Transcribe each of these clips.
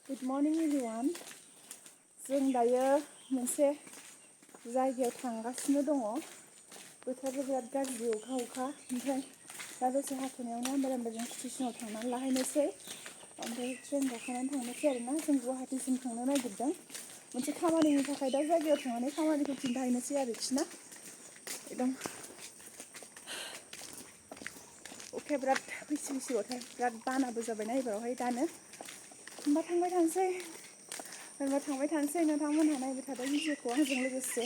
Good morning everyone. जों दायो मोनसे जायगायाव थांगासिनो दङ. बोथोराबो बिराद गाज्रि अखा ओमफ्राय दा दसे हाथ'नायावनो आमबारामबाजों स्टेशनाव थांनानै लाहैनोसै. ओमफ्राय ट्रेन गाखोनानै थांनोसै आरोना. जों गुवाहाटीसिम थांनो नागिरदों. मोनसे खामानिनि थाखाय दा जायगायाव थांनानै खामानिखौ खिन्थाहैनोसै आरोखि ना. एकदम अखाया बिराद बिसि-बिसिबावथार बिराद बानाबो जाबायना एबारावहाय दानो. होमबा थांबाय थानोसै नोंथांमोनहा नायबाय थादो भिडिअखौ आंजों लोगोसे.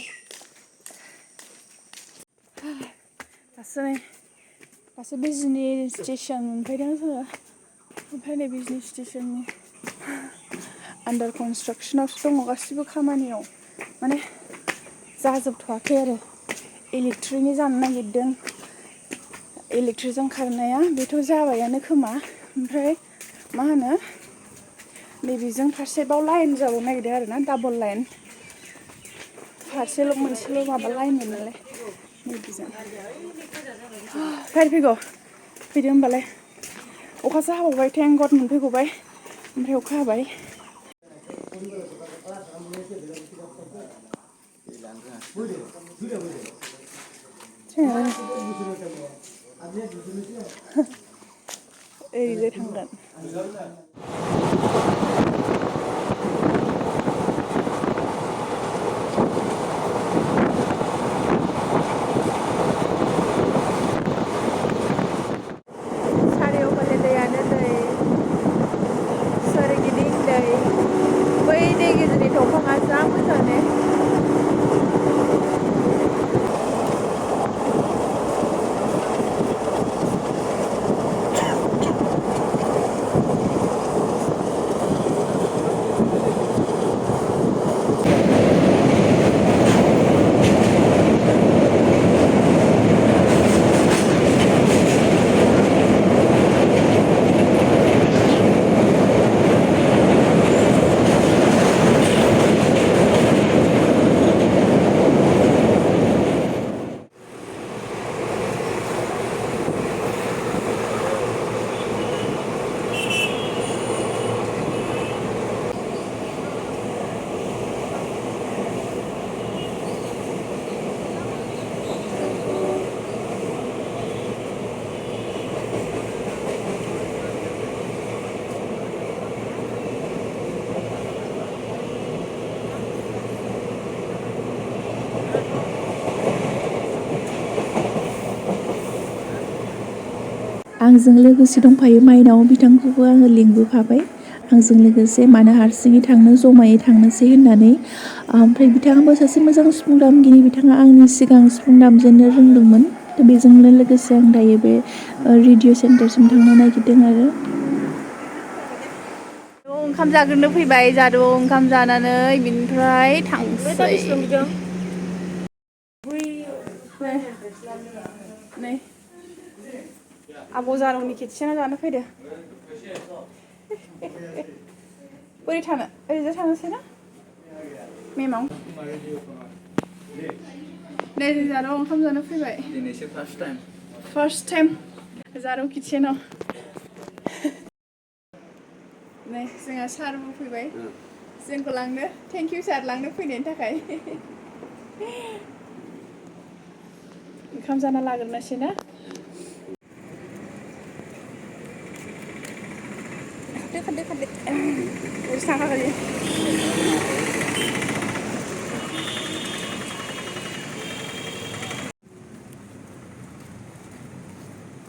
दासो बिजनि स्टेशन मोनफैदों जोङो. ओमफ्राय नै बिजनि स्टेशननि आन्डार कनस्ट्राक्सनावसो दङ गासिबो खामानियाव. माने जाजोबथ'वाखै आरो इलेक्ट्रिकनि जानो नागिरदों. इलेक्ट्रिकजों खारनाया बेथ' जाबायानो खोमा. ओमफ्राय मा होनो नैबेजों फारसेबाव लाइन जाबावनो नागिरदों आरोना डाबल लाइन. मोनसेल' माबा लाइनमोन नालाय नैबेजों. गारि फैगौ फैदो होमबालाय. अखासो हाबावबाय थेंक गड मोनफैगबाय. ओमफ्राय अखा हाबाय. ओरैजाय थांगोन. सारियाव फैले दैयानो दै सोरगिदिं दै. बै दै गेजेरनि दंफाङा जा मोजां ने. आंजों लोगोसे दंफायो माइनाव. बिथांखौबो आङो लिंबोफाबाय आंजों लोगोसे. मानो हारसिङै थांनो जमायै थांनोसै होननानै. ओमफ्राय बिथाङाबो सासे मोजां सिफुं दामगिरि. बिथाङा आंनि सिगां सिफुं दामजेननो रोंदोंमोन. बेजोंनो लोगोसे आं दायो बे रेडिअ सेन्टारसिम थांनो नागिरदों आरो. ओंखाम जाग्रोनो फैबाय. जादु ओंखाम जानानै बिनिफ्राय थांसै. नै आब' जारौनि खेथिना जानो फैदो. बोरै थानो ओरैजाय थांनोसै ना मेमाव. नै जारौ ओंखाम जानो फैबाय. दिनैसो फार्स्ट टाइम जारौ किटचेनाव. नै जोंहा सारबो फैबाय जोंखौ लांनो. थेंक इउ सार लांनो फैनायनि थाखाय. ओंखाम जाना लाग्रोनोसै ना. खारदो ओरैसो थांखागोन.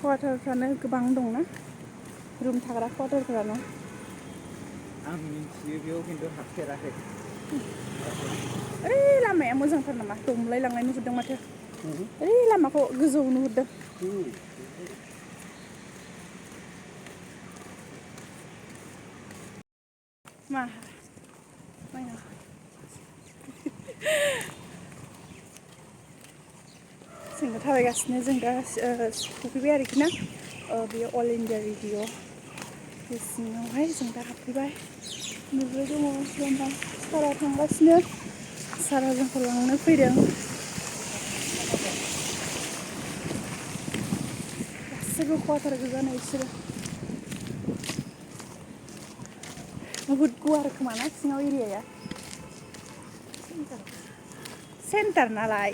क्वार्टारफ्रानो गोबां दंना. रुम थाग्रा क्वार्टारफ्रानो. आं मिथियो बेयाव खिन्थु हाबफेराखै. ओइ लामाया मोजांथार नामा. दमलाय लांनाय नुहुरदों माथो. ओइ लामाखौ गोजौ नुहुरदों. मा जोंनो थाबायगासिनो. जों दा सफैबाय आरोखि ना. बेयो अल इन्डिया रेडिअ बे सिङावहाय जों दा हाबफैबाय. नुबाय दङ लामा. सारा थांगासिनो. सारा जोंखौ लांनो फैदों. गासैबो क्वार्टार गोजा नै बिसोरो. बहुत गुवार खोमा ना सिङाव एरियाया सेन्टार नालाय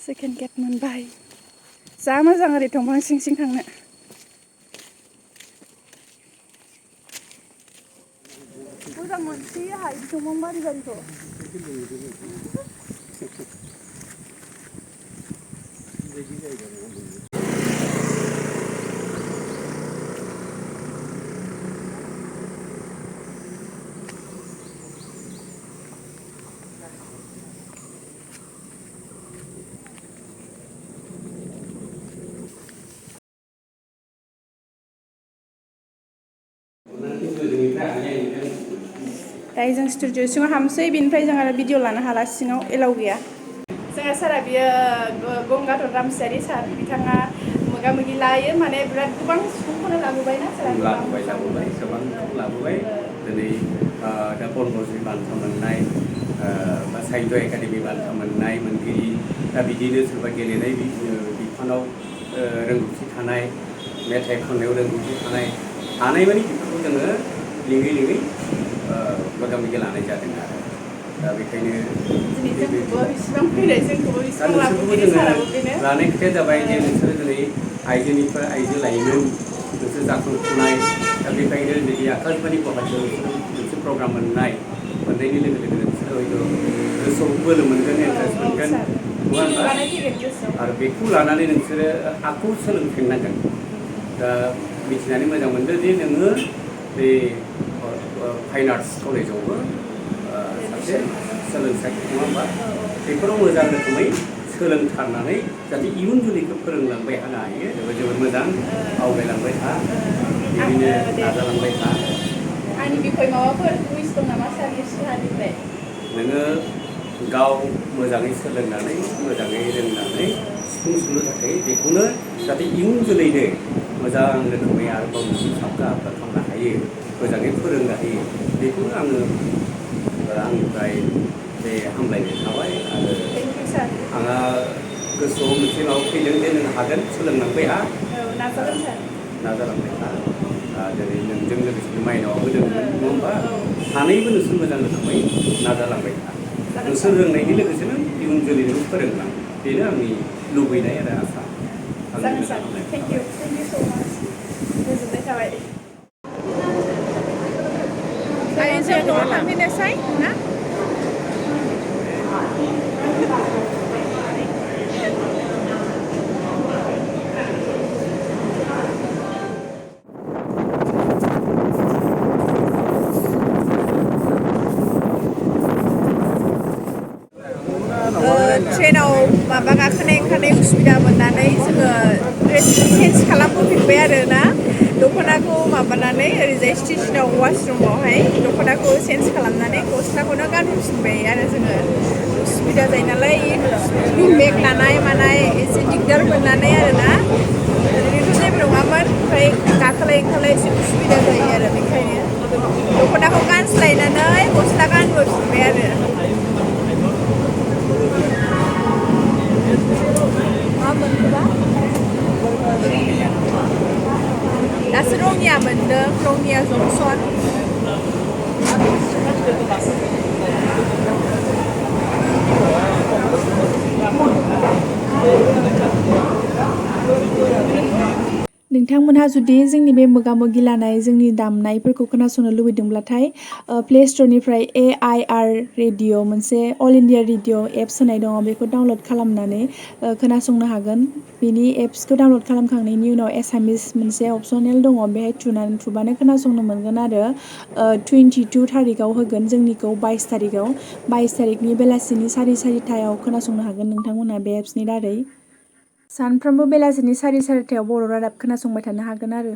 सेकेन्ड गेट मोनबाय जा मोजां ओरै दंफां सिं सिं थांनो मोजां मोनसोयो आहा बिदि दंफां बारि बारिखौ दायो जों स्टुडिअ सिङाव हाबसै बिनिफ्राय जों आरो भिडिअ लानो हाला सिङाव एलाउ गैया जोंहा सारा बियो गंगाधर रामसियारि सार बिथाङा मोगा मोगि लायो माने बिराद गोबां सुबुंखौनो लाबोबाय ना सारा लाबोबाय दिनै दा बनबसि बान्था मोननाय बा साहित्य एकाडेमि बान्था मोननाय मोनगिरि दा बिदिनो सोरबा गेलेनाय बिफानाव रोंगौथि थानाय मेथाइ खननायाव रोंगौथि थानाय हानायमानि बेफोरखौ जोङो लिङै लिङै मोगा मोगि लानाय जादों आरो दा बेखायनो लानाय खोथाया जाबाय जे नोंसोरो दिनै आइजोनिफ्राय आइजो लाइमोन नोंसोर जाखांफुनाय दा बेखायनो जुदि आकाशबाणी गुवाहाटियाव मोनसे प्रग्राम मोननायनि लोगो लोगो नोंसोरो हयथ' गोसोआव बोलो मोनगोन इन्टारेस्ट मोनगोन नङा होनबा आरो बेखौ लानानै नोंसोरो आखौ सोलोंफिननांगोन दा मिथिनानै मोजां मोनदों जे नोङो बे फाइन आर्ट्स कलेजावबो सासे सोलोंसाय नङा होनबा बेफोराव मोजां रोखोमै सोलोंथारनानै जाहाथे इयुन जोलैखौ फोरोंलांबाय थानो हायो जोबोद मोजां आवगायलांबाय था बिदिनो नाजालांबाय था आंनि बिखय माबाफोर उइस दं नामा सारनि सिगांनिफ्राय नोङो गाव मोजाङै सोलोंनानै मोजाङै रोंनानै सिफुं सुनो थाखाय बेखौनो जाहाथे इयुन जोलैनो मोजां रोखोमै आरोबाव साबका आबदा खालामनो हायो मोजाङै फोरोंनो हायो बेखौनो आङो आंनिफ्राय बे हामलायनाय थाबाय आरो आंहा गोसोआव मोनसे माबा फैदों जे नों हागोन सोलोंलांबाय हा नाजालांबाय था जेरै नोंजों लोगोसे माइनावाबो दोंमोन नङा होनबा सानैबो नोंसोर मोजां रोखोमै नाजालांबाय था नोंसोर रोंनायनि लोगोसेनो इयुन जोलैनोबो फोरोंलां बेनो आंनि लुबैनाय आरो आसा थेंक इउ स' माच गोजोननाय थाबाय दायो जों न'आव थांफिनोसै ना ट्रेनाव माबा गाखोनाय ओंखारनाय उसुबिदा मोननानै जोङो ड्रेसखौ चेन्ज खालामबोफिनबाय आरो ना दख'नाखौ माबानानै ओरैजाय स्टेसनाव वाशरुमावहाय दख'नाखौ चेन्ज खालामनानै गस्लाखौनो गानफिनबाय आरो जोङो उसुबिदा जायो नालाय बेग लानाय मानाय एसे दिगदार मोननानै आरो ना ओरैनोथ' जेबो नङामोन ओमफ्राय गाखोलाय ओंखारलाय एसे उसुबिदा जायो आरो बेखायनो दख'नाखौ गानस्लायनानै गस्ला गानबोफिनबाय आरो मा मोनखोबा दासो रङिया मोनदों रङिया जंसन नोंथांमोनहा जुदि जोंनि बे मोगा मोगि लानाय जोंनि दामनायफोरखौ खोनासंनो लुबैदोंब्लाथाय प्ले स्ट'रनिफ्राय AIR रेडिअ मोनसे अल इन्डिया रेडिअ एप्स होनाय दङ बेखौ डाउनलड खालामनानै खोनासंनो हागोन बेनि एप्सखौ डाउनलड खालामखांनायनि उनाव एसामिस मोनसे अपसनेल दङ बेहाय थुबानो खोनासंनो मोनगोन आरो 22 थारिखआव होगोन जोंनिखौ 22 तारिखनि बेलासिनि 4:30 खोनासंनो हागोन नोंथांमोनहा बे एप्सनि दारै सानफ्रोमबो बेलासिनि 4:30 बर' रादाब खोनासंबाय थानो हागोन आरो